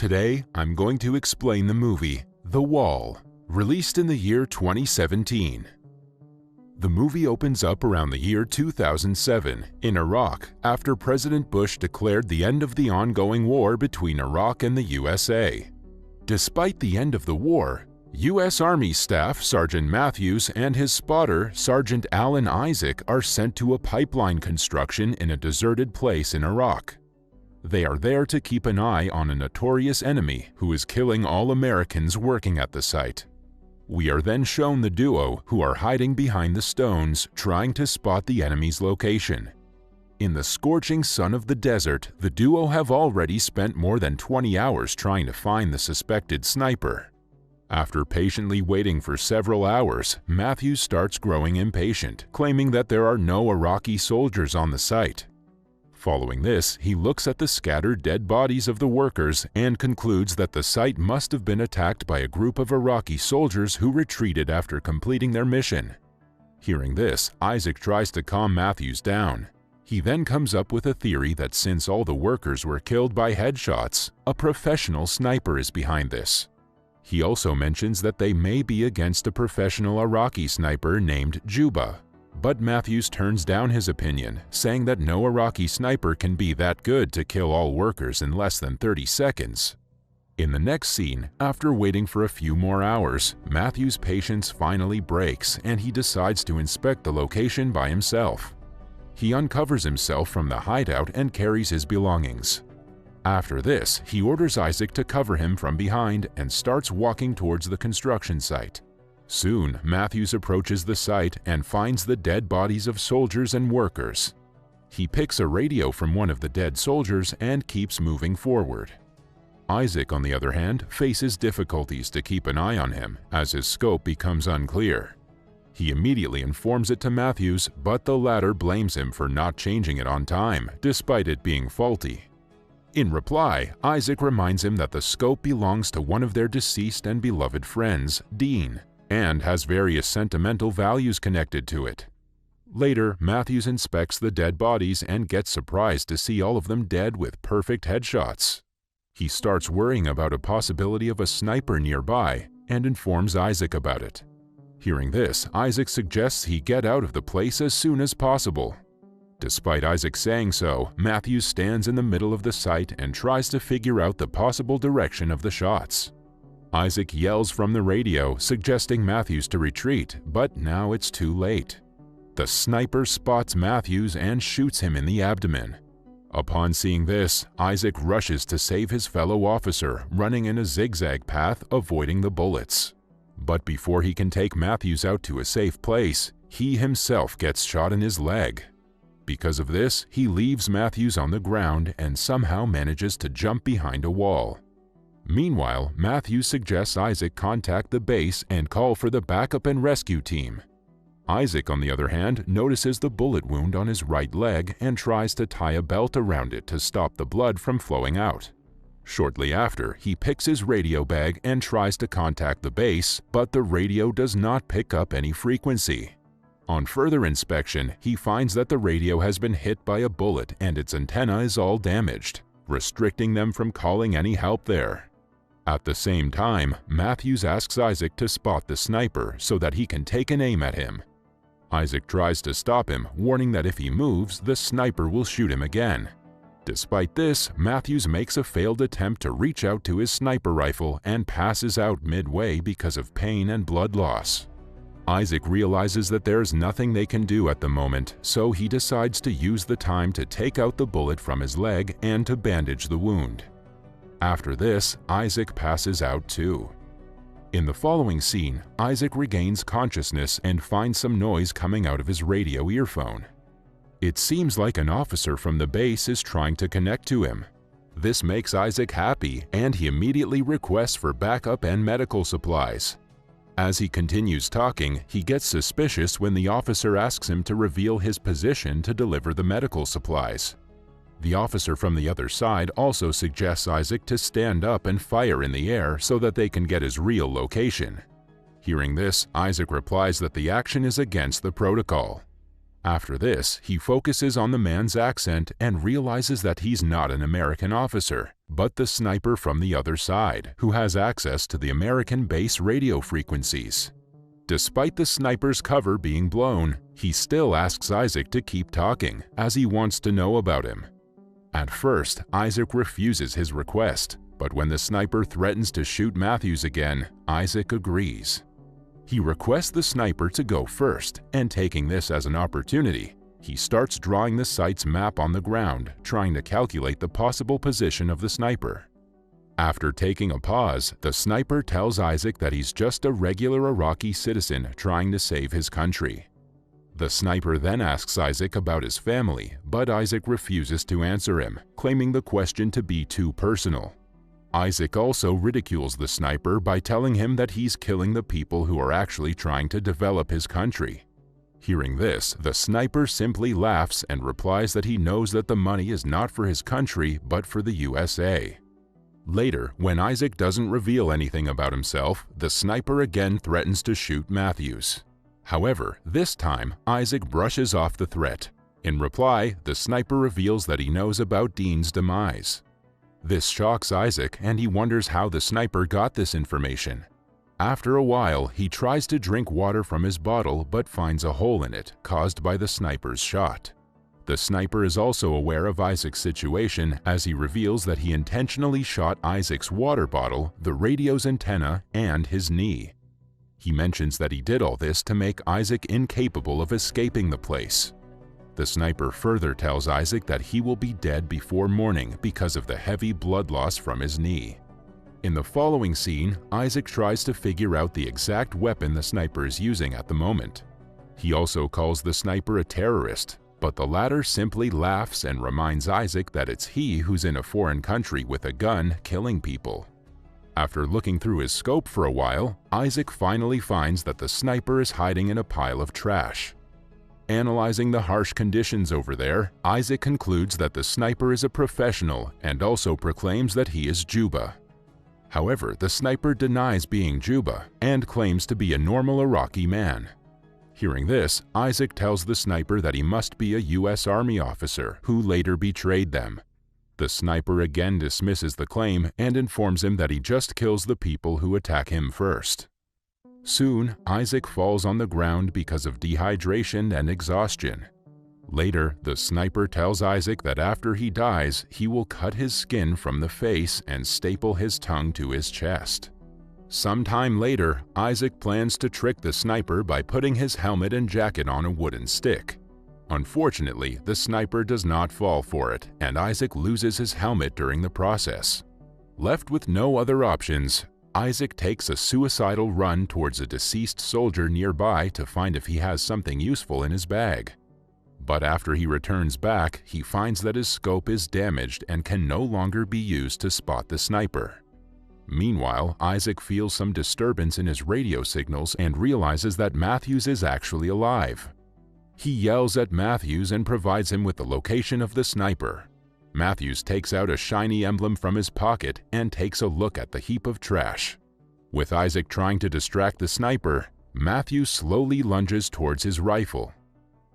Today, I'm going to explain the movie The Wall, released in the year 2017. The movie opens up around the year 2007 in Iraq after President Bush declared the end of the ongoing war between Iraq and the USA. Despite the end of the war, U.S. Army Staff Sergeant Matthews and his spotter, Sergeant Alan Isaac, are sent to a pipeline construction in a deserted place in Iraq. They are there to keep an eye on a notorious enemy who is killing all Americans working at the site. We are then shown the duo who are hiding behind the stones, trying to spot the enemy's location. In the scorching sun of the desert, the duo have already spent more than 20 hours trying to find the suspected sniper. After patiently waiting for several hours, Matthews starts growing impatient, claiming that there are no Iraqi soldiers on the site. Following this, he looks at the scattered dead bodies of the workers and concludes that the site must have been attacked by a group of Iraqi soldiers who retreated after completing their mission. Hearing this, Isaac tries to calm Matthews down. He then comes up with a theory that since all the workers were killed by headshots, a professional sniper is behind this. He also mentions that they may be against a professional Iraqi sniper named Juba, but Matthews turns down his opinion, saying that no Iraqi sniper can be that good to kill all workers in less than 30 seconds. In the next scene, after waiting for a few more hours, Matthews' patience finally breaks and he decides to inspect the location by himself. He uncovers himself from the hideout and carries his belongings. After this, he orders Isaac to cover him from behind and starts walking towards the construction site. Soon, Matthews approaches the site and finds the dead bodies of soldiers and workers. He picks a radio from one of the dead soldiers and keeps moving forward. Isaac, on the other hand, faces difficulties to keep an eye on him as his scope becomes unclear. He immediately informs it to Matthews, but the latter blames him for not changing it on time, despite it being faulty. In reply, Isaac reminds him that the scope belongs to one of their deceased and beloved friends, Dean, and has various sentimental values connected to it. Later, Matthews inspects the dead bodies and gets surprised to see all of them dead with perfect headshots. He starts worrying about a possibility of a sniper nearby and informs Isaac about it. Hearing this, Isaac suggests he get out of the place as soon as possible. Despite Isaac saying so, Matthews stands in the middle of the site and tries to figure out the possible direction of the shots. Isaac yells from the radio, suggesting Matthews to retreat, but now it's too late. The sniper spots Matthews and shoots him in the abdomen. Upon seeing this, Isaac rushes to save his fellow officer, running in a zigzag path, avoiding the bullets. But before he can take Matthews out to a safe place, he himself gets shot in his leg. Because of this, he leaves Matthews on the ground and somehow manages to jump behind a wall. Meanwhile, Matthews suggests Isaac contact the base and call for the backup and rescue team. Isaac, on the other hand, notices the bullet wound on his right leg and tries to tie a belt around it to stop the blood from flowing out. Shortly after, he picks his radio bag and tries to contact the base, but the radio does not pick up any frequency. On further inspection, he finds that the radio has been hit by a bullet and its antenna is all damaged, restricting them from calling any help there. At the same time, Matthews asks Isaac to spot the sniper so that he can take an aim at him. Isaac tries to stop him, warning that if he moves, the sniper will shoot him again. Despite this, Matthews makes a failed attempt to reach out to his sniper rifle and passes out midway because of pain and blood loss. Isaac realizes that there's nothing they can do at the moment, so he decides to use the time to take out the bullet from his leg and to bandage the wound. After this, Isaac passes out too. In the following scene, Isaac regains consciousness and finds some noise coming out of his radio earphone. It seems like an officer from the base is trying to connect to him. This makes Isaac happy, and he immediately requests for backup and medical supplies. As he continues talking, he gets suspicious when the officer asks him to reveal his position to deliver the medical supplies. The officer from the other side also suggests Isaac to stand up and fire in the air so that they can get his real location. Hearing this, Isaac replies that the action is against the protocol. After this, he focuses on the man's accent and realizes that he's not an American officer, but the sniper from the other side, who has access to the American base radio frequencies. Despite the sniper's cover being blown, he still asks Isaac to keep talking, as he wants to know about him. At first, Isaac refuses his request, but when the sniper threatens to shoot Matthews again, Isaac agrees. He requests the sniper to go first, and taking this as an opportunity, he starts drawing the site's map on the ground, trying to calculate the possible position of the sniper. After taking a pause, the sniper tells Isaac that he's just a regular Iraqi citizen trying to save his country. The sniper then asks Isaac about his family, but Isaac refuses to answer him, claiming the question to be too personal. Isaac also ridicules the sniper by telling him that he's killing the people who are actually trying to develop his country. Hearing this, the sniper simply laughs and replies that he knows that the money is not for his country but for the USA. Later, when Isaac doesn't reveal anything about himself, the sniper again threatens to shoot Matthews. However, this time, Isaac brushes off the threat. In reply, the sniper reveals that he knows about Dean's demise. This shocks Isaac, and he wonders how the sniper got this information. After a while, he tries to drink water from his bottle but finds a hole in it, caused by the sniper's shot. The sniper is also aware of Isaac's situation, as he reveals that he intentionally shot Isaac's water bottle, the radio's antenna, and his knee. He mentions that he did all this to make Isaac incapable of escaping the place. The sniper further tells Isaac that he will be dead before morning because of the heavy blood loss from his knee. In the following scene, Isaac tries to figure out the exact weapon the sniper is using at the moment. He also calls the sniper a terrorist, but the latter simply laughs and reminds Isaac that it's he who's in a foreign country with a gun killing people. After looking through his scope for a while, Isaac finally finds that the sniper is hiding in a pile of trash. Analyzing the harsh conditions over there, Isaac concludes that the sniper is a professional and also proclaims that he is Juba. However, the sniper denies being Juba and claims to be a normal Iraqi man. Hearing this, Isaac tells the sniper that he must be a US Army officer who later betrayed them. The sniper again dismisses the claim and informs him that he just kills the people who attack him first. Soon, Isaac falls on the ground because of dehydration and exhaustion. Later, the sniper tells Isaac that after he dies, he will cut his skin from the face and staple his tongue to his chest. Sometime later, Isaac plans to trick the sniper by putting his helmet and jacket on a wooden stick. Unfortunately, the sniper does not fall for it, and Isaac loses his helmet during the process. Left with no other options, Isaac takes a suicidal run towards a deceased soldier nearby to find if he has something useful in his bag. But after he returns back, he finds that his scope is damaged and can no longer be used to spot the sniper. Meanwhile, Isaac feels some disturbance in his radio signals and realizes that Matthews is actually alive. He yells at Matthews and provides him with the location of the sniper. Matthews takes out a shiny emblem from his pocket and takes a look at the heap of trash. With Isaac trying to distract the sniper, Matthews slowly lunges towards his rifle.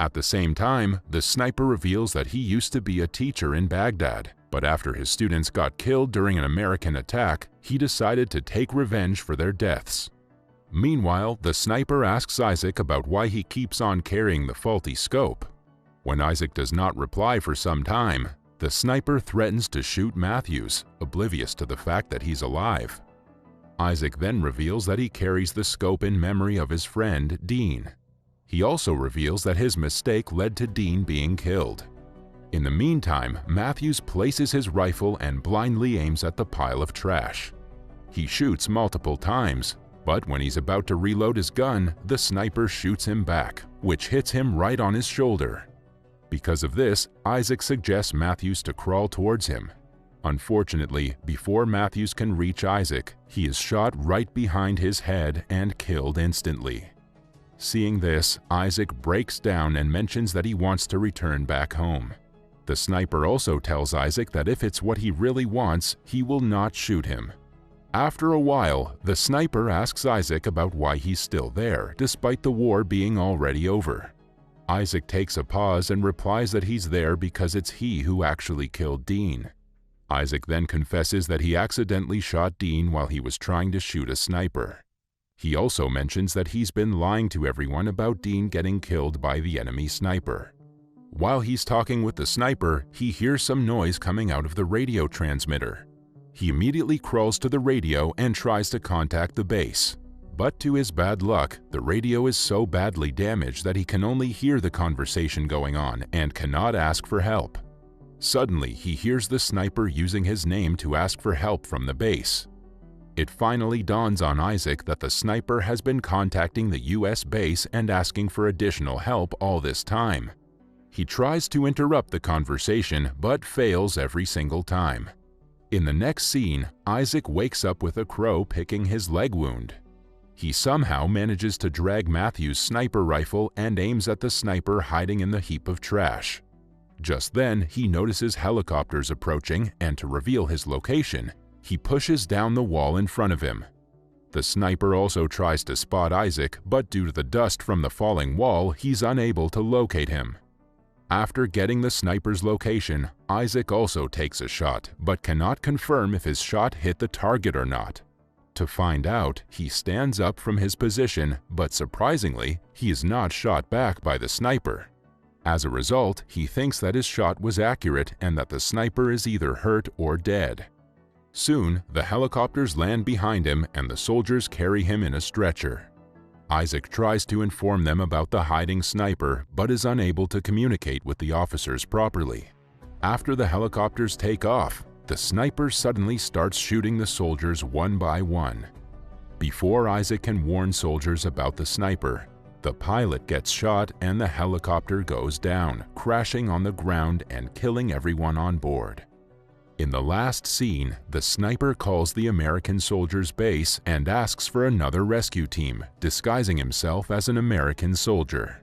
At the same time, the sniper reveals that he used to be a teacher in Baghdad, but after his students got killed during an American attack, he decided to take revenge for their deaths. Meanwhile, the sniper asks Isaac about why he keeps on carrying the faulty scope. When Isaac does not reply for some time, the sniper threatens to shoot Matthews, oblivious to the fact that he's alive. Isaac then reveals that he carries the scope in memory of his friend, Dean. He also reveals that his mistake led to Dean being killed. In the meantime, Matthews places his rifle and blindly aims at the pile of trash. He shoots multiple times, but when he's about to reload his gun, the sniper shoots him back, which hits him right on his shoulder. Because of this, Isaac suggests Matthews to crawl towards him. Unfortunately, before Matthews can reach Isaac, he is shot right behind his head and killed instantly. Seeing this, Isaac breaks down and mentions that he wants to return back home. The sniper also tells Isaac that if it's what he really wants, he will not shoot him. After a while, the sniper asks Isaac about why he's still there, despite the war being already over. Isaac takes a pause and replies that he's there because it's he who actually killed Dean. Isaac then confesses that he accidentally shot Dean while he was trying to shoot a sniper. He also mentions that he's been lying to everyone about Dean getting killed by the enemy sniper. While he's talking with the sniper, he hears some noise coming out of the radio transmitter. He immediately crawls to the radio and tries to contact the base. But to his bad luck, the radio is so badly damaged that he can only hear the conversation going on and cannot ask for help. Suddenly, he hears the sniper using his name to ask for help from the base. It finally dawns on Isaac that the sniper has been contacting the US base and asking for additional help all this time. He tries to interrupt the conversation but fails every single time. In the next scene, Isaac wakes up with a crow picking his leg wound. He somehow manages to drag Matthew's sniper rifle and aims at the sniper hiding in the heap of trash. Just then, he notices helicopters approaching, and to reveal his location, he pushes down the wall in front of him. The sniper also tries to spot Isaac, but due to the dust from the falling wall, he's unable to locate him. After getting the sniper's location, Isaac also takes a shot, but cannot confirm if his shot hit the target or not. To find out, he stands up from his position, but surprisingly, he is not shot back by the sniper. As a result, he thinks that his shot was accurate and that the sniper is either hurt or dead. Soon, the helicopters land behind him and the soldiers carry him in a stretcher. Isaac tries to inform them about the hiding sniper, but is unable to communicate with the officers properly. After the helicopters take off, the sniper suddenly starts shooting the soldiers one by one. Before Isaac can warn soldiers about the sniper, the pilot gets shot and the helicopter goes down, crashing on the ground and killing everyone on board. In the last scene, the sniper calls the American soldiers' base and asks for another rescue team, disguising himself as an American soldier.